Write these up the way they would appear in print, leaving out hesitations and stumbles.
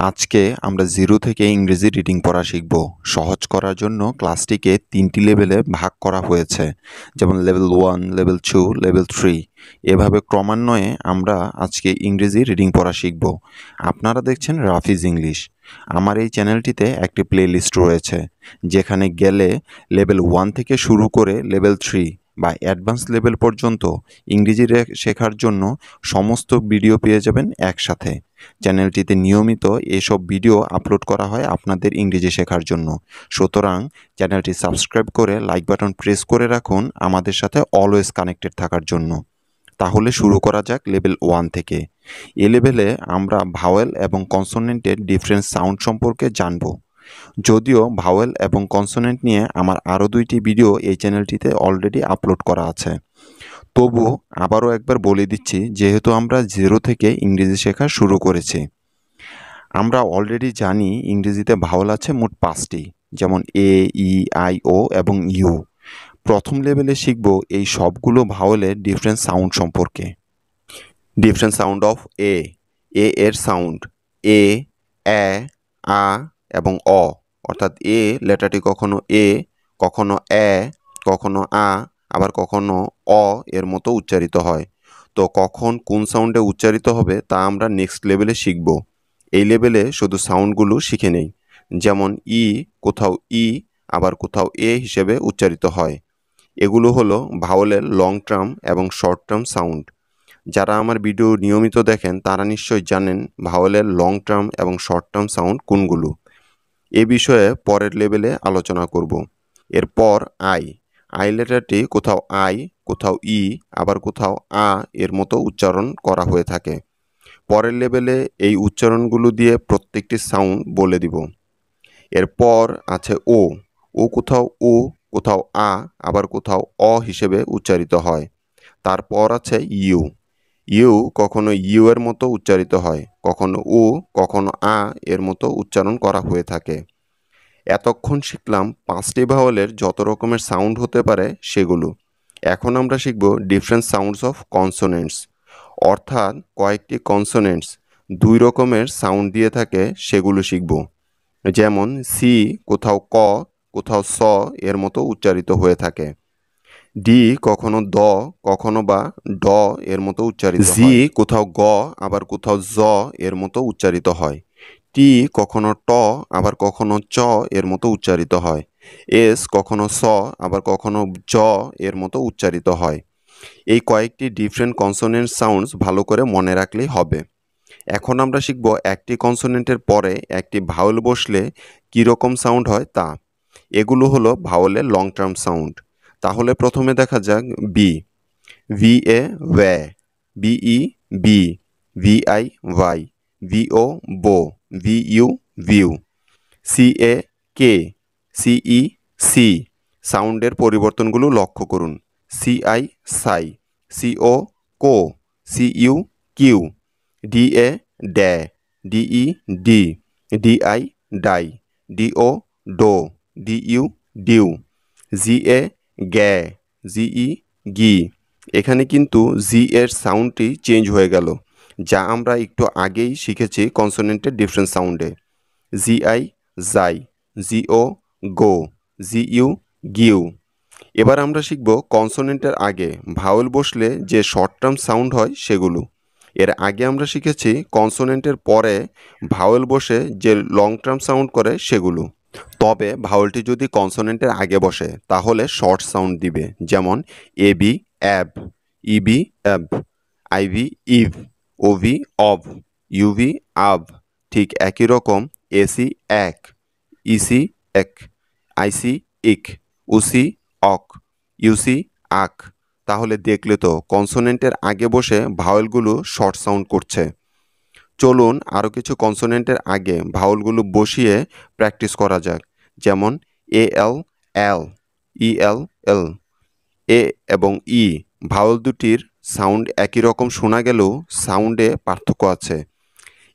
আজকে আমরা জিরো থেকে ইংরেজি রিডিং পড়া শিখব। সহজ করার জন্য ক্লাসটিকে 3টি লেভেলে ভাগ করা হয়েছে, যেমন লেভেল 1, লেভেল 2, লেভেল 3। এভাবে ক্রমান্বয়ে আমরা আজকে ইংরেজি রিডিং পড়া শিখব। আপনারা দেখছেন রাফিজ ইংলিশ। আমার এই চ্যানেলটিতে একটি প্লেলিস্ট রয়েছে, যেখানে গেলে লেভেল 1 থেকে শুরু করে লেভেল 3 বা অ্যাডভান্স লেভেল পর্যন্ত ইংরেজি শেখার জন্য সমস্ত ভিডিও পেয়ে যাবেন একসাথে। চ্যানেলটিতে নিয়মিত এসব ভিডিও আপলোড করা হয় আপনাদের ইংরেজি শেখার জন্য। সুতরাং চ্যানেলটি সাবস্ক্রাইব করে লাইক বাটন প্রেস করে রাখুন আমাদের সাথে অলওয়েজ কানেক্টেড থাকার জন্য। তাহলে শুরু করা যাক লেভেল 1 থেকে। এ লেভেলে আমরা ভাওয়েল এবং কনসোনেন্টের ডিফারেন্ট সাউন্ড সম্পর্কে জানব। যদিও ভাওয়েল এবং কনসোনেন্ট নিয়ে আমার আরও 2টি ভিডিও এই চ্যানেলটিতে অলরেডি আপলোড করা আছে। তবু আবারও একবার বলে দিচ্ছি, যেহেতু আমরা জিরো থেকে ইংরেজি শেখা শুরু করেছি। আমরা অলরেডি জানি ইংরেজিতে ভাওয়েল আছে মোট 5টি, যেমন এ, ই, আই, ও এবং ইউ। প্রথম লেভেলে শিখব এই সবগুলো ভাওয়েলের ডিফারেন্ট সাউন্ড সম্পর্কে। ডিফারেন্ট সাউন্ড অফ এ এর সাউন্ড এ, এ, আ এবং অ, অর্থাৎ এ লেটারটি কখনো এ, কখনো এ, কখনো আ, আবার কখনো অ এর মতো উচ্চারিত হয়। তো কখন কোন সাউন্ডে উচ্চারিত হবে তা আমরা নেক্সট লেভেলে শিখব। এই লেভেলে শুধু সাউন্ডগুলো শিখে নেই। যেমন ই কোথাও ই, আবার কোথাও এ হিসেবে উচ্চারিত হয়। এগুলো হলো ভাওয়েলের লং টার্ম এবং শর্ট টার্ম সাউন্ড। যারা আমার ভিডিও নিয়মিত দেখেন তারা নিশ্চয়ই জানেন ভাওয়েলের লং টার্ম এবং শর্ট টার্ম সাউন্ড কোনগুলো। এ বিষয়ে পরের লেভেলে আলোচনা করব। এরপর আই লেটারটি কোথাও আই, কোথাও ই, আবার কোথাও আ এর মতো উচ্চারণ করা হয়ে থাকে। পরের লেভেলে এই উচ্চারণগুলো দিয়ে প্রত্যেকটি সাউন্ড বলে দিব। এরপর আছে ও কোথাও ও, কোথাও আ, আবার কোথাও অ হিসেবে উচ্চারিত হয়। তারপর আছে ইউ কখনো ইউ এর মতো উচ্চারিত হয়, কখনো ও, কখনো আ এর মতো উচ্চারণ করা হয়ে থাকে। এতক্ষণ শিখলাম 5টি ভাওয়েলের যত রকমের সাউন্ড হতে পারে সেগুলো। এখন আমরা শিখব ডিফারেন্ট সাউন্ডস অফ কনসোনেন্টস, অর্থাৎ কয়েকটি কনসোনেন্টস 2 রকমের সাউন্ড দিয়ে থাকে সেগুলো শিখব। যেমন সি কোথাও ক, কোথাও স এর মতো উচ্চারিত হয়ে থাকে। ডি কখনো দ, কখনো বা ড এর মতো উচ্চারিত হয়। জি কোথাও গ, আবার কোথাও জ এর মতো উচ্চারিত হয়। টি কখনো ট, আবার কখনো চ এর মতো উচ্চারিত হয়। এস কখনো স, আবার কখনো জ এর মতো উচ্চারিত হয়। এই কয়েকটি ডিফারেন্ট কনসোনেন্ট সাউন্ডস ভালো করে মনে রাখলেই হবে। এখন আমরা শিখব একটি কনসোনেন্টের পরে একটি ভাওয়েল বসলে কীরকম সাউন্ড হয় তা। এগুলো হলো ভাওয়েলের লং টার্ম সাউন্ড। তাহলে প্রথমে দেখা যাক ভি এ ওয়ে, বিই বি, ভিআই ওয়াই, ভিও বো, ভিইউ ভিউ। সি এ কে, সিই সি। সাউন্ডের পরিবর্তনগুলো লক্ষ্য করুন। সিআই সাই, সিও কো, সিইউ কিউ। ডি এ ড্যা, ডিই ডি, ডিআই ডাই, ডিও ডো, ডিইউ ডিউ। জি এ গ্যা, জিই গি। এখানে কিন্তু জি এর সাউন্ডটি চেঞ্জ হয়ে গেল, যা আমরা একটু আগেই শিখেছি কনসোনেন্টের ডিফারেন্ট সাউন্ডে। জিআই জাই, জিও গো, জিইউ গিউ। এবার আমরা শিখব কনসোনেন্টের আগে ভাওয়েল বসলে যে শর্ট টার্ম সাউন্ড হয় সেগুলো। এর আগে আমরা শিখেছি কনসোনেন্টের পরে ভাওয়েল বসে যে লং টার্ম সাউন্ড করে সেগুলো। তবে ভাওয়েলটি যদি কনসোনেন্টের আগে বসে তাহলে শর্ট সাউন্ড দিবে, যেমন এবি অ্যাব, ইবি অ্যাব, আইভি ইভ, ওভি অভ, ইউভি আভ। ঠিক একই রকম এসি এক, ইসি এক, আইসি ইক, উসি অক, ইউসি আক। তাহলে দেখলে তো কনসোনেন্টের আগে বসে ভাওয়েলগুলো শর্ট সাউন্ড করছে। চলুন আরও কিছু কনসোনেন্টের আগে ভাওয়েলগুলো বসিয়ে প্র্যাকটিস করা যাক। যেমন এ এল এল, ই এল এল। এ এবং ই ভাওয়েল দুটির সাউন্ড একই রকম শোনা গেলেও সাউন্ডে পার্থক্য আছে।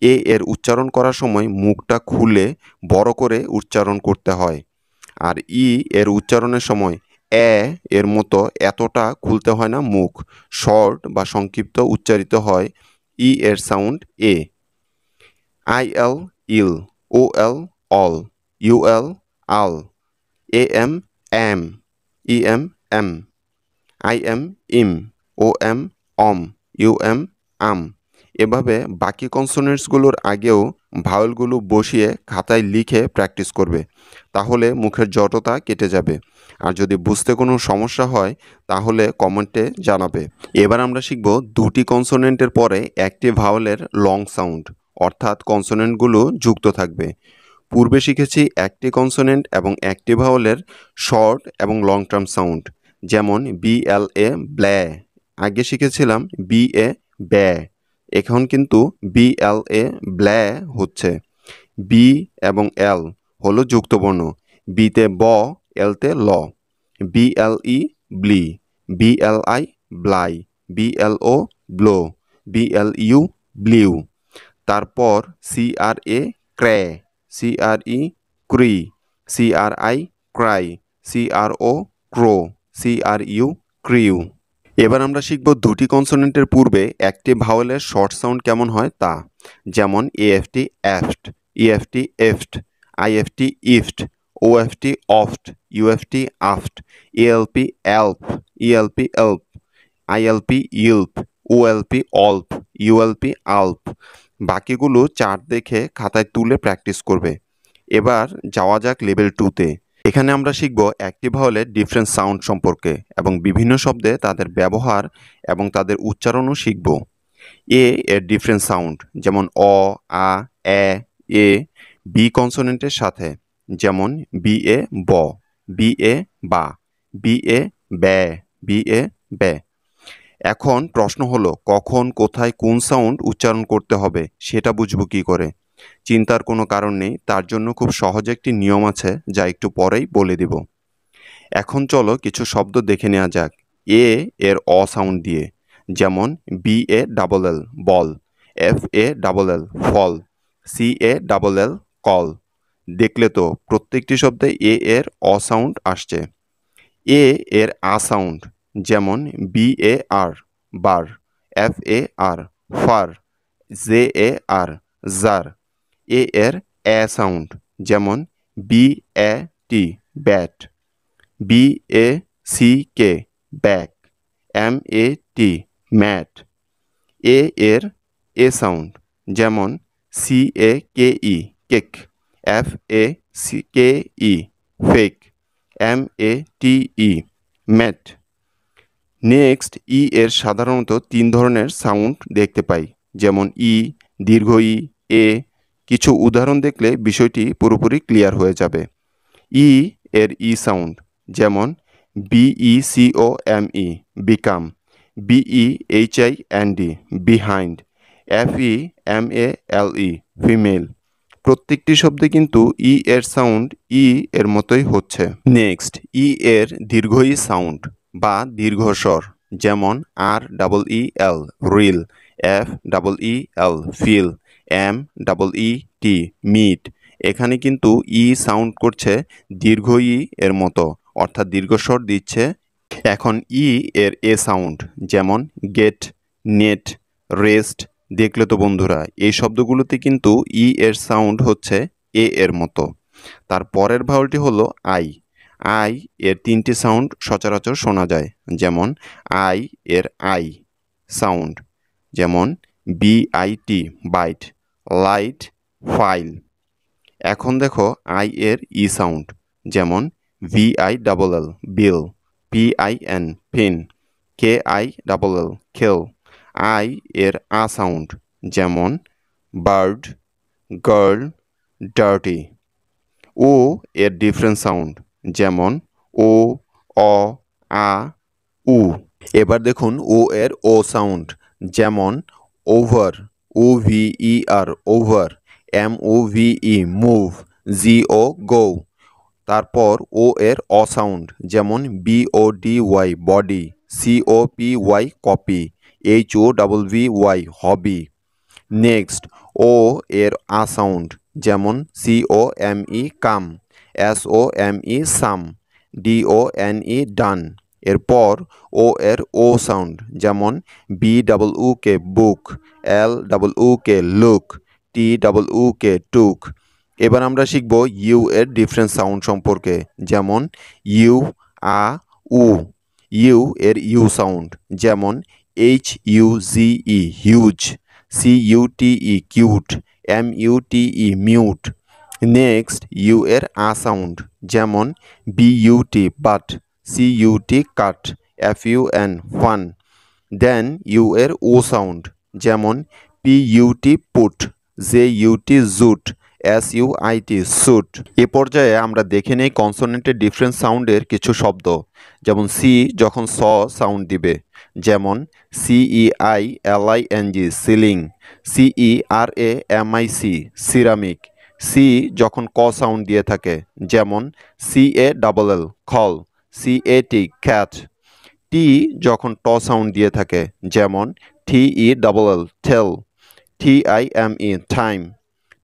এ এর উচ্চারণ করার সময় মুখটা খুলে বড় করে উচ্চারণ করতে হয়, আর ই এর উচ্চারণের সময় এর মতো এতটা খুলতে হয় না মুখ, শর্ট বা সংক্ষিপ্ত উচ্চারিত হয় ই এর সাউন্ড এ। আই এল ইল, OL অল, UL আল, AM am, EM এম, IM ইম, OM অম, UM আম। এভাবে বাকি কনসোনেন্টসগুলোর আগেও ভাওয়েলগুলো বসিয়ে খাতায় লিখে প্র্যাকটিস করবে, তাহলে মুখের জড়তা কেটে যাবে। আর যদি বুঝতে কোনো সমস্যা হয় তাহলে কমেন্টে জানাবে। এবার আমরা শিখব দুটি কনসোনেন্টের পরে একটি ভাওয়েলের লং সাউন্ড, অর্থাৎ কনসোনেন্টগুলো যুক্ত থাকবে। পূর্বে শিখেছি একটি কনসোনেন্ট এবং একটি ভাওয়েলের শর্ট এবং লং টার্ম সাউন্ড, যেমন BLA ব্ল্যা, আগে শিখেছিলাম BA ব্যা, এখন কিন্তু BLA ব্ল্যা হচ্ছে। বি এবং এল হলো যুক্তবর্ণ, বিতে ব, এলতে ল। BLE ব্লি, BLI ব্লাই, BLO ব্লো, BLU ব্লিউ। তারপর CRA ক্র্যা, CRE ক্রি, CRI ক্রাই, CRO ক্রো, CRU ক্রিউ। এবার আমরা শিখব দুটি কনসোনেন্টের পূর্বে একটি ভাওয়েলের শর্ট সাউন্ড কেমন হয় তা, যেমন AFT অ্যাফট, EFT এফট, IFT ইফট, OFT oft, UFT আফট, ALP অ্যালপ, ELP এলপ, ILP ইল্প, OLP অল্প, ULP আল্প। বাকিগুলো চার্ট দেখে খাতায় তুলে প্র্যাকটিস করবে। এবার যাওয়া যাক লেভেল 2-তে। এখানে আমরা শিখব একটি ভাওয়েলের ডিফারেন্ট সাউন্ড সম্পর্কে এবং বিভিন্ন শব্দে তাদের ব্যবহার এবং তাদের উচ্চারণও শিখব। এর ডিফারেন্ট সাউন্ড, যেমন অ, আ, এ, বি কনসোনেন্টের সাথে, যেমন BA ব, BA বা, BA ব্যা, BA ব্যা। এখন প্রশ্ন হলো কখন কোথায় কোন সাউন্ড উচ্চারণ করতে হবে সেটা বুঝবো কি করে? চিন্তার কোনো কারণ নেই, তার জন্য খুব সহজ একটি নিয়ম আছে যা একটু পরেই বলে দিব। এখন চলো কিছু শব্দ দেখে নেওয়া যাক এর অ সাউন্ড দিয়ে, যেমন BALL ball, FALL fall, CALL call. দেখলে তো প্রত্যেকটি শব্দে এর অ সাউন্ড আসছে। এর আ সাউন্ড, যেমন BAR bar, FAR far, JAR jar. এর এ সাউন্ড, যেমন BAT bat, BACK back, MAT mat. এর এ সাউন্ড, যেমন CAKE cake, FACKE fake, MATE mate. Next এর সাধারণত 3 ধরনের সাউন্ড দেখতে পাই, যেমন দীর্ঘ এ। কিছু উদাহরণ দেখলে বিষয়টি পুরোপুরি ক্লিয়ার হয়ে যাবে। এর সাউন্ড, যেমন BECOME become, BEHIND behind, FEMALE female. প্রত্যেকটি শব্দে কিন্তু এর সাউন্ড এর মতোই হচ্ছে। নেক্সট এর দীর্ঘ সাউন্ড বা দীর্ঘস্বর, যেমন REEL reel, FEEL feel, MEET meet. এখানে কিন্তু সাউন্ড করছে দীর্ঘ এর মতো, অর্থাৎ দীর্ঘস্বর দিচ্ছে। এখন এর এ সাউন্ড, যেমন গেট, নেট, রেস্ট। দেখলে তো বন্ধুরা এই শব্দগুলোতে কিন্তু এর সাউন্ড হচ্ছে এর মতো। তার পরের ভাওয়েলটি হলো আই এর 3টি সাউন্ড সচরাচর শোনা যায়, যেমন এর আই সাউন্ড, যেমন BIT বাইট, লাইট, ফাইল। এখন দেখো এর সাউন্ড, যেমন VILL বিল, PIN পিন, KILL খেল। এর আ সাউন্ড, যেমন বার্ড, গার্ল, ডার্টি। এর ডিফারেন্ট সাউন্ড, যেমন ও, অ, আ, উ। এবার দেখুন এর ও সাউন্ড, যেমন over, OVER over, MOVE move, GO গো। তারপর এর অ সাউন্ড, যেমন BODY body, COPY copy, HOWVY হবি। নেক্সট এর আ সাউন্ড, যেমন COME কাম, SOME সাম, DONE ডান। এরপর এর ও সাউন্ড, যেমন BWK বুক, LWK লুক, কে টুক। এবার আমরা শিখব ইউ এর ডিফারেন্ট সাউন্ড সম্পর্কে, যেমন ইউ, আ, উ। ইউ এর ইউ সাউন্ড, যেমন HUZE huge, CUTE cute, MUTE mute. Next U এর আ সাউন্ড, যেমন BUT but, CUT cut, FUN fun. Then U এর ও সাউন্ড, যেমন PUT put, JUT jut, SUIT suit. এ পর্যায়ে আমরা দেখে নেই কনসোনেন্টের ডিফারেন্ট সাউন্ডের কিছু শব্দ, যেমন সি যখন স সাউন্ড দিবে, যেমন CEILING ceiling, CERAMIC ceramic. C যখন ক সাউন্ড দিয়ে থাকে, যেমন CALL খল, CAT ক্যাট। টি যখন ট সাউন্ড দিয়ে থাকে, যেমন TELL টেল, TIME টাইম।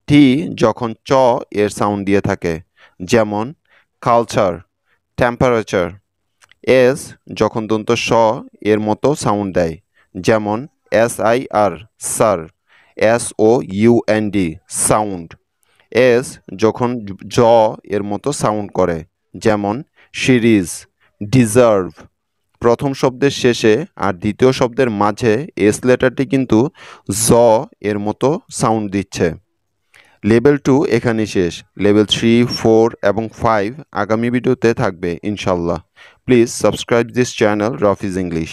টি যখন চ এর সাউন্ড দিয়ে থাকে, যেমন কালচার, টেম্পারেচার। এস যখন দন্ত স এর মতো সাউন্ড দেয়, যেমন SIR সার, SOUND সাউন্ড। এস যখন জ এর মতো সাউন্ড করে, যেমন সিরিজ, ডিজার্ভ। প্রথম শব্দের শেষে আর দ্বিতীয় শব্দের মাঝে এস লেটারটি কিন্তু জ এর মতো সাউন্ড দিচ্ছে। লেভেল 2 এখানে শেষ। লেভেল 3, 4 এবং 5 আগামী ভিডিওতে থাকবে ইনশাল্লাহ। Please subscribe this channel Rafiz English.